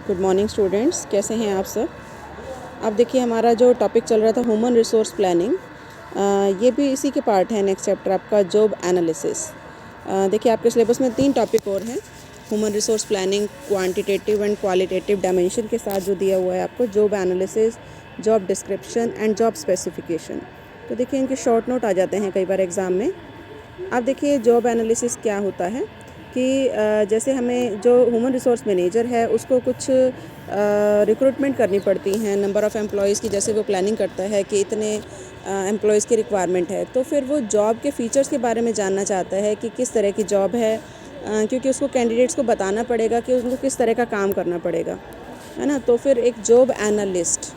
Good morning students, कैसे हैं आप सब। अब देखिए हमारा जो टॉपिक चल रहा था ह्यूमन रिसोर्स प्लानिंग, ये भी इसी के पार्ट है। नेक्स्ट चैप्टर आपका जॉब एनालिसिस। देखिए आपके सिलेबस में 3 टॉपिक और हैं। Human resource planning quantitative and qualitative dimension के साथ जो दिया हुआ है आपको job analysis, job description and job specification. तो देखिए इनके शॉर्ट नोट आ जाते हैं कई बार एग्ज़ाम में। अब देखिए जॉब एनालिसिस क्या होता है कि जैसे हमें जो ह्यूमन रिसोर्स मैनेजर है उसको कुछ रिक्रूटमेंट करनी पड़ती हैं, नंबर ऑफ़ एम्प्लॉयज़ की। जैसे वो प्लानिंग करता है कि इतने एम्प्लॉयज़ की रिक्वायरमेंट है, तो फिर वो जॉब के फ़ीचर्स के बारे में जानना चाहता है कि किस तरह की जॉब है, क्योंकि उसको कैंडिडेट्स को बताना पड़ेगा कि उनको किस तरह का काम करना पड़ेगा, है ना। तो फिर एक जॉब एनालिस्ट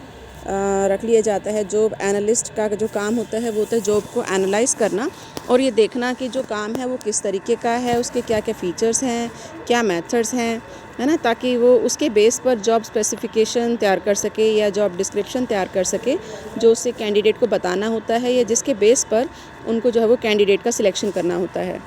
रख लिया जाता है। जॉब एनालिस्ट का जो काम होता है वो होता है जॉब को एनालाइज़ करना और ये देखना कि जो काम है वो किस तरीके का है, उसके क्या क्या फ़ीचर्स हैं, क्या मेथड्स हैं, है ना, ताकि वो उसके बेस पर जॉब स्पेसिफ़िकेशन तैयार कर सके या जॉब डिस्क्रिप्शन तैयार कर सके, जो उससे कैंडिडेट को बताना होता है या जिसके बेस पर उनको जो है वो कैंडिडेट का सिलेक्शन करना होता है।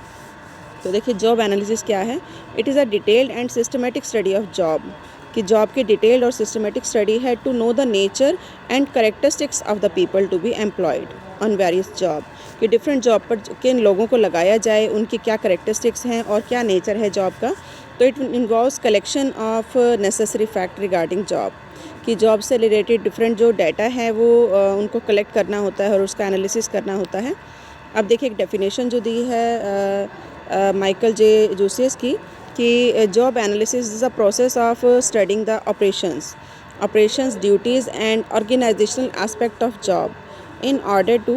तो देखिए जॉब एनालिसिस क्या है। It is a detailed and systematic study of job, कि जॉब की डिटेल्ड और सिस्टमेटिक स्टडी है to know the nature and characteristics of the people to be employed on various job, कि डिफरेंट जॉब पर किन लोगों को लगाया जाए, उनकी क्या करेक्टरिस्टिक्स हैं और क्या नेचर है जॉब का। तो it involves collection of necessary fact regarding job, कि जॉब से रिलेटेड डिफरेंट जो डाटा है वो उनको कलेक्ट करना होता है और उसका एनालिसिस करना होता है। अब देखिए एक डेफिनेशन जो दी है माइकल जे जूसियस की, कि job analysis is a process of studying the operations duties and organisational aspect of job in order to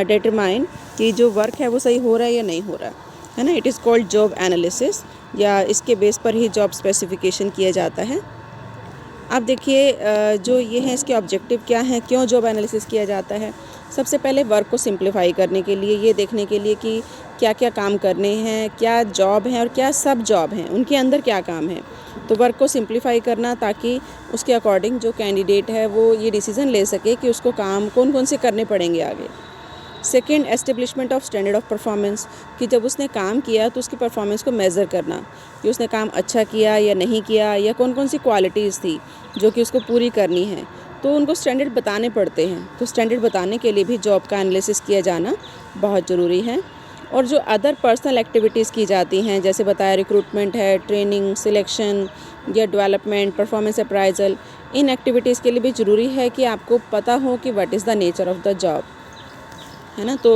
determine कि जो वर्क है वो सही हो रहा है या नहीं हो रहा है ना। It is called job analysis, या इसके बेस पर ही जॉब स्पेसिफिकेशन किया जाता है। अब देखिए जो ये हैं इसके ऑब्जेक्टिव क्या हैं, क्यों जॉब एनालिसिस किया जाता है। सबसे पहले वर्क को सिंप्लीफाई करने के लिए, ये देखने के लिए कि क्या क्या काम करने हैं, क्या जॉब हैं और क्या सब जॉब हैं, उनके अंदर क्या काम है। तो वर्क को सिंप्लीफाई करना ताकि उसके अकॉर्डिंग जो कैंडिडेट है वो ये डिसीज़न ले सके कि उसको काम कौन कौन से करने पड़ेंगे आगे। Second, establishment of standard of performance, कि जब उसने काम किया तो उसकी परफॉर्मेंस को मेज़र करना कि उसने काम अच्छा किया या नहीं किया, या कौन कौन सी क्वालिटीज़ थी जो कि उसको पूरी करनी है, तो उनको स्टैंडर्ड बताने पड़ते हैं। तो स्टैंडर्ड बताने के लिए भी जॉब का एनालिसिस किया जाना बहुत ज़रूरी है। और जो अदर पर्सनल एक्टिविटीज़ की जाती हैं, जैसे बताया रिक्रूटमेंट है, ट्रेनिंग, सिलेक्शन या डेवलपमेंट, परफॉर्मेंस अप्राइजल, इन एक्टिविटीज़ के लिए भी ज़रूरी है कि आपको पता हो कि what is the nature of the job, है ना। तो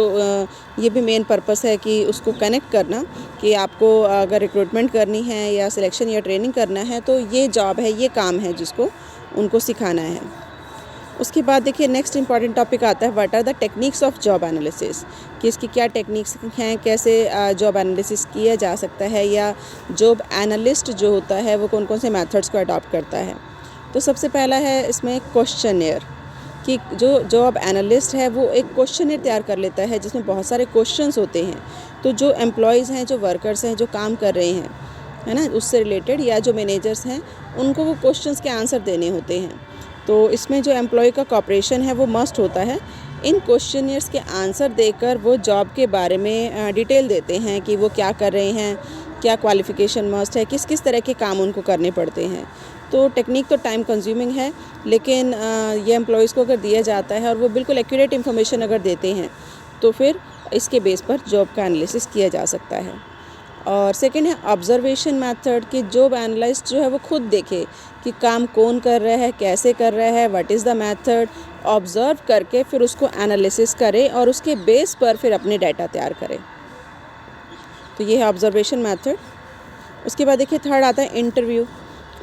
ये भी मेन पर्पस है कि उसको कनेक्ट करना, कि आपको अगर रिक्रूटमेंट करनी है या सिलेक्शन या ट्रेनिंग करना है तो ये जॉब है, ये काम है जिसको उनको सिखाना है। उसके बाद देखिए नेक्स्ट इंपॉर्टेंट टॉपिक आता है what are the techniques of job analysis, कि इसकी क्या टेक्निक्स हैं, कैसे जॉब एनालिसिस किया जा सकता है, या जॉब एनालिस्ट जो होता है वो कौन कौन से मेथड्स को अडॉप्ट करता है। तो सबसे पहला है इसमें क्वेश्चनेयर, कि जो जॉब एनालिस्ट है वो एक क्वेश्चनेयर तैयार कर लेता है जिसमें बहुत सारे क्वेश्चंस होते हैं। तो जो एम्प्लॉयज़ हैं, जो वर्कर्स हैं, जो काम कर रहे हैं, है ना, उससे रिलेटेड, या जो मैनेजर्स हैं, उनको वो क्वेश्चंस के आंसर देने होते हैं। तो इसमें जो एम्प्लॉय का कोऑपरेशन है वो मस्ट होता है। इन क्वेश्चनियर्स के आंसर देकर वो जॉब के बारे में डिटेल देते हैं कि वो क्या कर रहे हैं, क्या क्वालिफ़िकेशन मस्ट है, किस किस तरह के काम उनको करने पड़ते हैं। तो टेक्निक तो टाइम कंज्यूमिंग है, लेकिन ये एम्प्लॉयज़ को अगर दिया जाता है और वो बिल्कुल एक्यूरेट इन्फॉर्मेशन अगर देते हैं तो फिर इसके बेस पर जॉब का एनालिसिस किया जा सकता है। और सेकंड है ऑब्जर्वेशन मेथड, कि जॉब एनालिस्ट जो है वो खुद देखे कि काम कौन कर रहा है, कैसे कर रहा है, what is the method, observe करके फिर उसको एनालिसिस करे और उसके बेस पर फिर अपने डाटा तैयार करे। तो ये है ऑब्जर्वेशन मेथड। उसके बाद देखिए थर्ड आता है इंटरव्यू।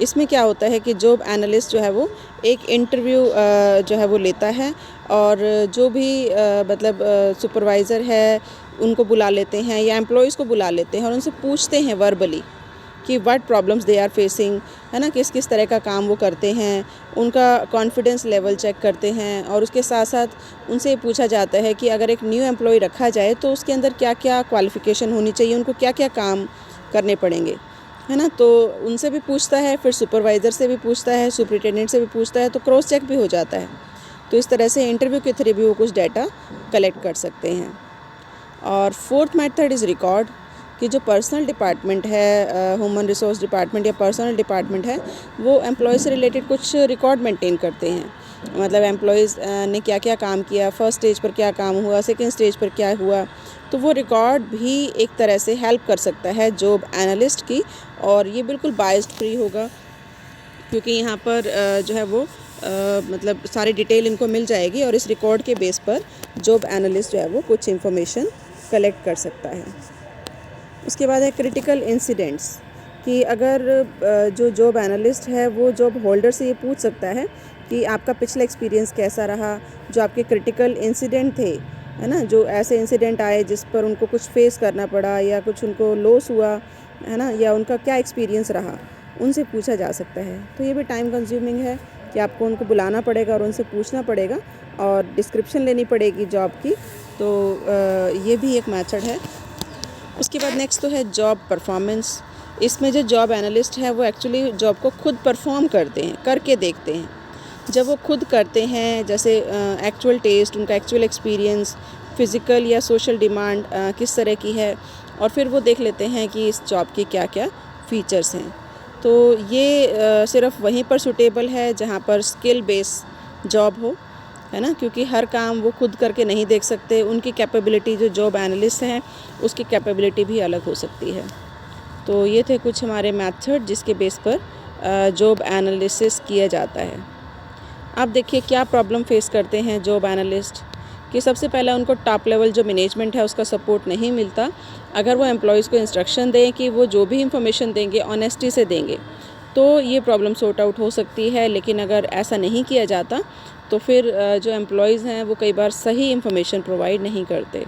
इसमें क्या होता है कि जॉब एनालिस्ट जो है वो एक इंटरव्यू जो है वो लेता है, और जो भी मतलब सुपरवाइज़र है उनको बुला लेते हैं या एम्प्लॉयज़ को बुला लेते हैं और उनसे पूछते हैं वर्बली कि what problems they are facing, है ना, किस किस तरह का काम वो करते हैं, उनका कॉन्फिडेंस लेवल चेक करते हैं। और उसके साथ साथ उनसे पूछा जाता है कि अगर एक न्यू एम्प्लॉय रखा जाए तो उसके अंदर क्या क्या क्वालिफ़िकेशन होनी चाहिए, उनको क्या क्या काम करने पड़ेंगे, है ना। तो उनसे भी पूछता है, फिर सुपरवाइज़र से भी पूछता है, सुपरिटेंडेंट से भी पूछता है, तो क्रॉस चेक भी हो जाता है। तो इस तरह से इंटरव्यू के थ्रू भी वो कुछ डाटा कलेक्ट कर सकते हैं। और फोर्थ मेथड इज़ रिकॉर्ड, कि जो पर्सनल डिपार्टमेंट है, ह्यूमन रिसोर्स डिपार्टमेंट या पर्सनल डिपार्टमेंट है, वो एम्प्लॉय से रिलेटेड कुछ रिकॉर्ड मेंटेन करते हैं। मतलब एम्प्लॉयज़ ने क्या क्या काम किया, फर्स्ट स्टेज पर क्या काम हुआ, सेकंड स्टेज पर क्या हुआ, तो वो रिकॉर्ड भी एक तरह से हेल्प कर सकता है जॉब एनालिस्ट की। और ये बिल्कुल बायस्ड फ्री होगा, क्योंकि यहाँ पर जो है वो मतलब सारी डिटेल इनको मिल जाएगी और इस रिकॉर्ड के बेस पर जॉब एनालिस्ट जो है वो कुछ इन्फॉर्मेशन कलेक्ट कर सकता है। उसके बाद है क्रिटिकल इंसिडेंट्स, कि अगर जो जॉब एनालिस्ट है वो जॉब होल्डर से ये पूछ सकता है कि आपका पिछला एक्सपीरियंस कैसा रहा, जो आपके क्रिटिकल इंसिडेंट थे, है ना, जो ऐसे इंसिडेंट आए जिस पर उनको कुछ फेस करना पड़ा या कुछ उनको लॉस हुआ, है ना, या उनका क्या एक्सपीरियंस रहा, उनसे पूछा जा सकता है। तो ये भी टाइम कंज्यूमिंग है कि आपको उनको बुलाना पड़ेगा और उनसे पूछना पड़ेगा और डिस्क्रिप्शन लेनी पड़ेगी जॉब की। तो ये भी एक मेथड है। उसके बाद नेक्स्ट तो है जॉब परफॉर्मेंस। इसमें जो जॉब एनालिस्ट है वो एक्चुअली जॉब को खुद परफॉर्म करते हैं, करके देखते हैं। जब वो खुद करते हैं, जैसे एक्चुअल टेस्ट, उनका एक्चुअल एक्सपीरियंस, फ़िज़िकल या सोशल डिमांड किस तरह की है, और फिर वो देख लेते हैं कि इस जॉब के क्या क्या फ़ीचर्स हैं। तो ये सिर्फ वहीं पर सूटेबल है जहाँ पर स्किल बेस जॉब हो, है ना, क्योंकि हर काम वो खुद करके नहीं देख सकते। उनकी कैपेबिलिटी, जो जॉब एनालिस्ट हैं उसकी कैपेबिलिटी भी अलग हो सकती है। तो ये थे कुछ हमारे मेथड जिसके बेस पर जॉब एनालिसिस किया जाता है। अब देखिए क्या प्रॉब्लम फेस करते हैं जॉब एनालिस्ट, कि सबसे पहला उनको टॉप लेवल जो मैनेजमेंट है उसका सपोर्ट नहीं मिलता। अगर वो एम्प्लॉयज़ को इंस्ट्रक्शन दें कि वो जो भी इंफॉर्मेशन देंगे ऑनेस्टी से देंगे, तो ये प्रॉब्लम सॉर्ट आउट हो सकती है। लेकिन अगर ऐसा नहीं किया जाता तो फिर जो एम्प्लॉयज़ हैं वो कई बार सही इंफॉर्मेशन प्रोवाइड नहीं करते।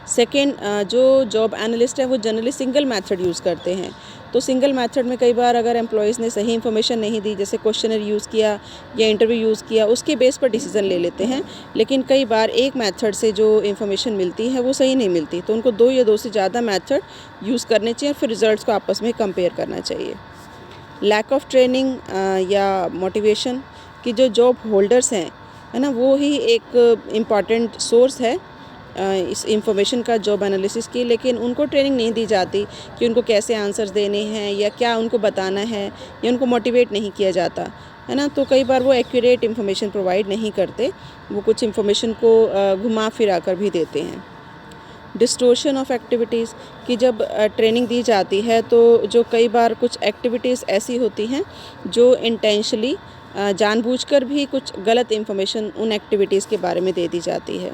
सेकेंड, जो जॉब एनालिस्ट है वो जनरली सिंगल मेथड यूज़ करते हैं। तो सिंगल मेथड में कई बार अगर एम्प्लॉयज़ ने सही इन्फॉर्मेशन नहीं दी, जैसे क्वेश्चनर यूज़ किया या इंटरव्यू यूज़ किया, उसके बेस पर डिसीज़न ले लेते हैं। लेकिन कई बार एक मेथड से जो इन्फॉर्मेशन मिलती है वो सही नहीं मिलती, तो उनको 2 या 2 से ज़्यादा मेथड यूज़ करने चाहिए और फिर रिज़ल्ट्स को आपस में कंपेयर करना चाहिए। लैक ऑफ ट्रेनिंग या मोटिवेशन, कि जो जॉब होल्डर्स हैं, है ना, वो ही एक इम्पॉर्टेंट सोर्स है इस इंफॉर्मेशन का जॉब एनालिसिस की, लेकिन उनको ट्रेनिंग नहीं दी जाती कि उनको कैसे आंसर्स देने हैं या क्या उनको बताना है, या उनको मोटिवेट नहीं किया जाता, है ना। तो कई बार वो एक्यूरेट इन्फॉर्मेशन प्रोवाइड नहीं करते, वो कुछ इन्फॉर्मेशन को घुमा फिरा कर भी देते हैं। डिस्टोर्शन ऑफ एक्टिविटीज़, कि जब ट्रेनिंग दी जाती है तो जो कई बार कुछ एक्टिविटीज़ ऐसी होती हैं जो इंटेंशनली जानबूझकर भी कुछ गलत इन्फॉर्मेशन उन एक्टिविटीज़ के बारे में दे दी जाती है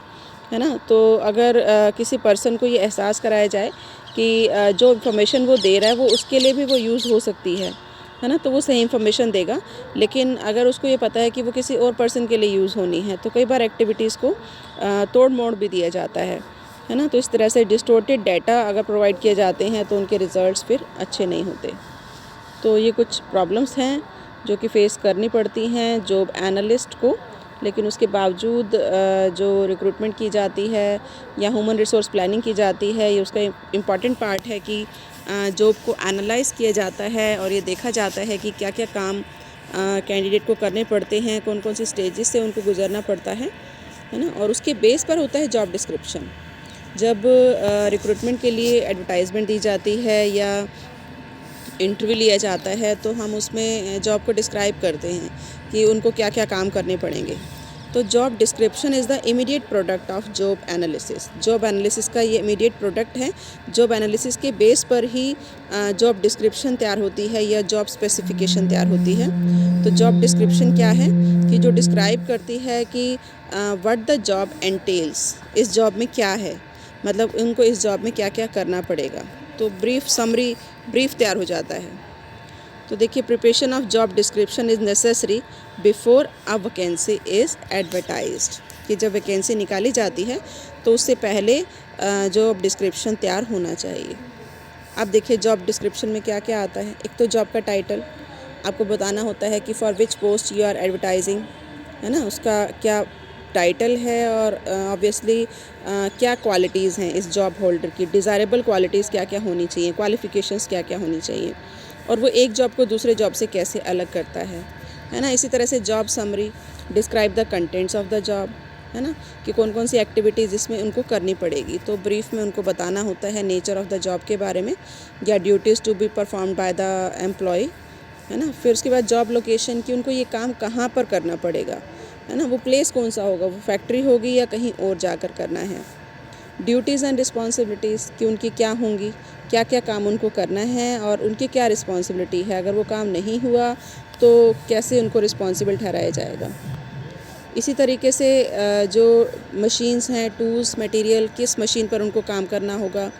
ना। तो अगर किसी पर्सन को ये एहसास कराया जाए कि जो इन्फॉर्मेशन वो दे रहा है वो उसके लिए भी वो यूज़ हो सकती है ना, तो वो सही इन्फॉर्मेशन देगा। लेकिन अगर उसको ये पता है कि वो किसी और पर्सन के लिए यूज़ होनी है, तो कई बार एक्टिविटीज़ को तोड़ मोड़ भी दिया जाता है ना। तो इस तरह से डिस्टोर्टेड डाटा अगर प्रोवाइड किए जाते हैं तो उनके रिज़ल्ट्स फिर अच्छे नहीं होते। तो ये कुछ प्रॉब्लम्स हैं जो कि फ़ेस करनी पड़ती हैं जॉब एनालिस्ट को। लेकिन उसके बावजूद जो रिक्रूटमेंट की जाती है या ह्यूमन रिसोर्स प्लानिंग की जाती है, ये उसका इम्पॉर्टेंट पार्ट है कि जॉब को एनालाइज़ किया जाता है और ये देखा जाता है कि क्या क्या काम कैंडिडेट को करने पड़ते हैं, कौन कौन सी स्टेजेस से उनको गुजरना पड़ता है ना। और उसके बेस पर होता है जॉब डिस्क्रिप्शन। जब रिक्रूटमेंट के लिए एडवर्टाइजमेंट दी जाती है या इंटरव्यू लिया जाता है तो हम उसमें जॉब को डिस्क्राइब करते हैं कि उनको क्या क्या काम करने पड़ेंगे। तो job description is the immediate product of job analysis. Job analysis का ये इमीडिएट प्रोडक्ट है। जॉब एनालिसिस के बेस पर ही जॉब डिस्क्रिप्शन तैयार होती है या जॉब स्पेसिफिकेशन तैयार होती है। तो जॉब डिस्क्रिप्शन क्या है कि जो डिस्क्राइब करती है कि व्हाट द जॉब एंटेल्स, इस जॉब में क्या है, मतलब उनको इस जॉब में क्या क्या करना पड़ेगा। तो ब्रीफ समरी ब्रीफ तैयार हो जाता है। तो देखिए, preparation of job description is necessary before a vacancy is advertised, कि जब वैकेंसी निकाली जाती है तो उससे पहले जॉब डिस्क्रिप्शन तैयार होना चाहिए। अब देखिए जॉब डिस्क्रिप्शन में क्या क्या आता है। एक तो जॉब का टाइटल, आपको बताना होता है कि for which post you are advertising, है ना, उसका क्या टाइटल है और ऑब्वियसली क्या क्वालिटीज़ हैं इस जॉब होल्डर की, डिज़ायरेबल क्वालिटीज़ क्या क्या होनी चाहिए, क्वालिफ़िकेशंस क्या क्या होनी चाहिए, और वो एक जॉब को दूसरे जॉब से कैसे अलग करता है ना। इसी तरह से job summary, describe the contents of the job, है ना, कि कौन कौन सी एक्टिविटीज़ इसमें उनको करनी पड़ेगी। तो ब्रीफ में उनको बताना होता है नेचर ऑफ़ द जॉब के बारे में या duties to be performed by the employ, है ना। फिर उसके बाद जॉब लोकेशन की उनको ये काम कहाँ पर करना पड़ेगा, है ना, वो प्लेस कौन सा होगा, वो फैक्ट्री होगी या कहीं और जाकर करना है। ड्यूटीज़ एंड रिस्पॉन्सिबिलिटीज़ कि उनकी क्या होंगी, क्या क्या काम उनको करना है और उनकी क्या रिस्पॉन्सिबिलिटी है। अगर वो काम नहीं हुआ तो कैसे उनको रिस्पॉन्सिबल ठहराया जाएगा। इसी तरीके से जो मशीन्स हैं, टूल्स, मटेरियल, किस मशीन पर उनको काम करना होगा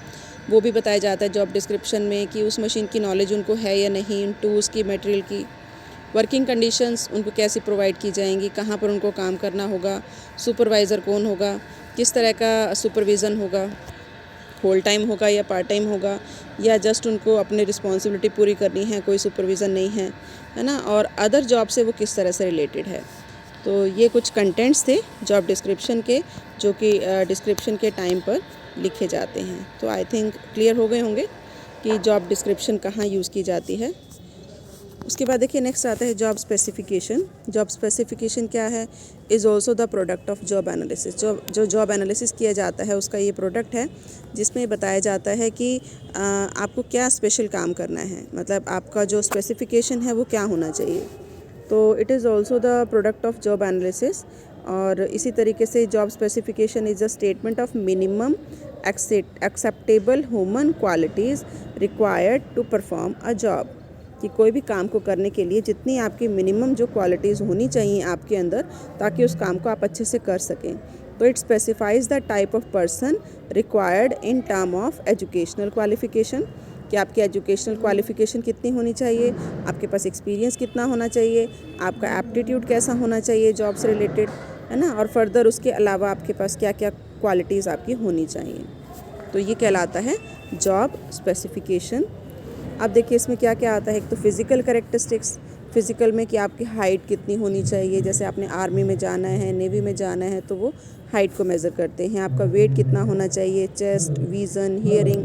वो भी बताया जाता है जॉब डिस्क्रिप्शन में कि उस मशीन की नॉलेज उनको है या नहीं, उन टूल्स की, मटेरियल की। वर्किंग कंडीशंस उनको कैसे प्रोवाइड की जाएंगी, कहाँ पर उनको काम करना होगा, सुपरवाइज़र कौन होगा, किस तरह का सुपरविज़न होगा, होल टाइम होगा या पार्ट टाइम होगा, या जस्ट उनको अपनी रिस्पॉन्सिबिलिटी पूरी करनी है, कोई सुपरविज़न नहीं है ना, और अदर जॉब से वो किस तरह से रिलेटेड है। तो ये कुछ कंटेंट्स थे जॉब डिस्क्रिप्शन के, जो कि डिस्क्रिप्शन के टाइम पर लिखे जाते हैं। तो आई थिंक क्लियर हो गए होंगे कि जॉब डिस्क्रिप्शन कहाँ यूज़ की जाती है। उसके बाद देखिए नेक्स्ट आता है जॉब स्पेसिफिकेशन। जॉब स्पेसिफिकेशन क्या है, is also the product of job analysis. जो जॉब एनालिसिस किया जाता है उसका ये प्रोडक्ट है, जिसमें बताया जाता है कि आपको क्या स्पेशल काम करना है, मतलब आपका जो स्पेसिफिकेशन है वो क्या होना चाहिए। तो it is also the product of job analysis. और इसी तरीके से job specification is a statement of minimum acceptable human qualities required to perform a job, कि कोई भी काम को करने के लिए जितनी आपकी मिनिमम जो क्वालिटीज़ होनी चाहिए आपके अंदर, ताकि उस काम को आप अच्छे से कर सकें। तो it specifies the type of person required in term of educational qualification, कि आपकी एजुकेशनल क्वालिफ़िकेशन कितनी होनी चाहिए, आपके पास एक्सपीरियंस कितना होना चाहिए, आपका एप्टीट्यूड कैसा होना चाहिए जॉब से रिलेटेड, है ना, और फर्दर उसके अलावा आपके पास क्या क्या क्वालिटीज़ आपकी होनी चाहिए। तो ये कहलाता है जॉब स्पेसिफिकेशन। अब देखिए इसमें क्या क्या आता है। एक तो फिज़िकल कैरेक्टरिस्टिक्स, फ़िज़िकल में कि आपकी हाइट कितनी होनी चाहिए, जैसे आपने आर्मी में जाना है, नेवी में जाना है, तो वो हाइट को मेज़र करते हैं। आपका वेट कितना होना चाहिए, चेस्ट, विज़न, हियरिंग,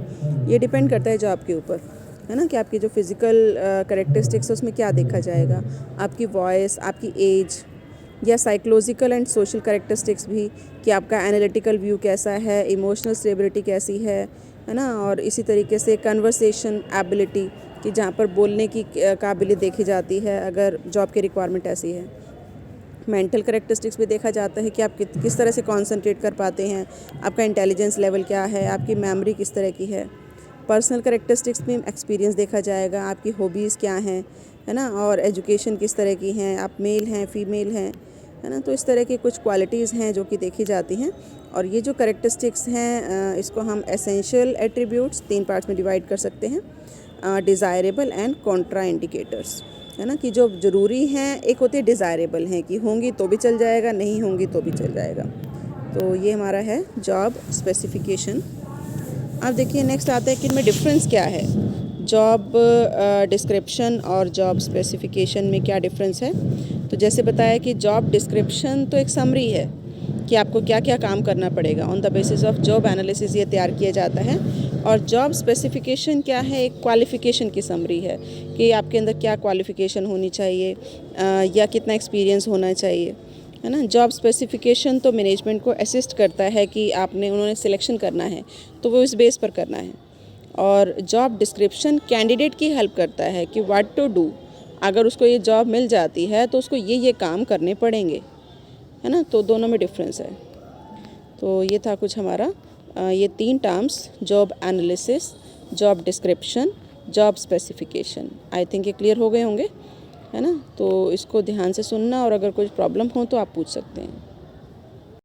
ये डिपेंड करता है जॉब के ऊपर, है ना, कि आपकी जो फिज़िकल कैरेक्टरिस्टिक्स है उसमें क्या देखा जाएगा। आपकी वॉइस, आपकी एज, या साइकोलॉजिकल एंड सोशल कैरेक्टरिस्टिक्स भी, कि आपका एनालिटिकल व्यू कैसा है, इमोशनल स्टेबिलिटी कैसी है ना, और इसी तरीके से कन्वर्सेशन एबिलिटी, कि जहाँ पर बोलने की काबिलियत देखी जाती है अगर जॉब की रिक्वायरमेंट ऐसी है। मेंटल कैरेक्टरिस्टिक्स भी देखा जाता है कि आप किस तरह से कंसंट्रेट कर पाते हैं, आपका इंटेलिजेंस लेवल क्या है, आपकी मेमोरी किस तरह की है। पर्सनल कैरेक्टरिस्टिक्स में एक्सपीरियंस देखा जाएगा, आपकी हॉबीज़ क्या हैं, है ना, और एजुकेशन किस तरह की हैं, आप मेल हैं, फीमेल हैं, है ना। तो इस तरह की कुछ क्वालिटीज़ हैं जो कि देखी जाती हैं। और ये जो कैरेक्टरिस्टिक्स हैं इसको हम एसेंशियल एट्रीब्यूट्स 3 पार्ट्स में डिवाइड कर सकते हैं, डिज़ायरेबल एंड कॉन्ट्रा इंडिकेटर्स, है ना, कि जो ज़रूरी हैं, एक होती है डिज़ायरेबल हैं कि होंगी तो भी चल जाएगा, नहीं होंगी तो भी चल जाएगा। तो ये हमारा है जॉब स्पेसिफिकेशन। अब देखिए नेक्स्ट आता है कि इनमें डिफरेंस क्या है, जॉब डिस्क्रिप्शन और जॉब स्पेसिफिकेशन में क्या डिफरेंस है। तो जैसे बताया कि जॉब डिस्क्रिप्शन तो एक समरी है कि आपको क्या क्या काम करना पड़ेगा, on the basis of job analysis ये तैयार किया जाता है। और जॉब स्पेसिफिकेशन क्या है, एक क्वालिफ़िकेशन की समरी है कि आपके अंदर क्या क्वालिफ़िकेशन होनी चाहिए या कितना एक्सपीरियंस होना चाहिए, है ना। जॉब स्पेसिफिकेशन तो मैनेजमेंट को असिस्ट करता है कि उन्होंने सिलेक्शन करना है तो वो इस बेस पर करना है। और जॉब डिस्क्रिप्शन कैंडिडेट की हेल्प करता है कि व्हाट टू डू, अगर उसको ये जॉब मिल जाती है तो उसको ये काम करने पड़ेंगे, है ना। तो दोनों में डिफरेंस है। तो ये था कुछ हमारा ये 3 terms, job analysis, job description, job specification. I think ये क्लियर हो गए होंगे, है ना। तो इसको ध्यान से सुनना और अगर कुछ प्रॉब्लम हो तो आप पूछ सकते हैं।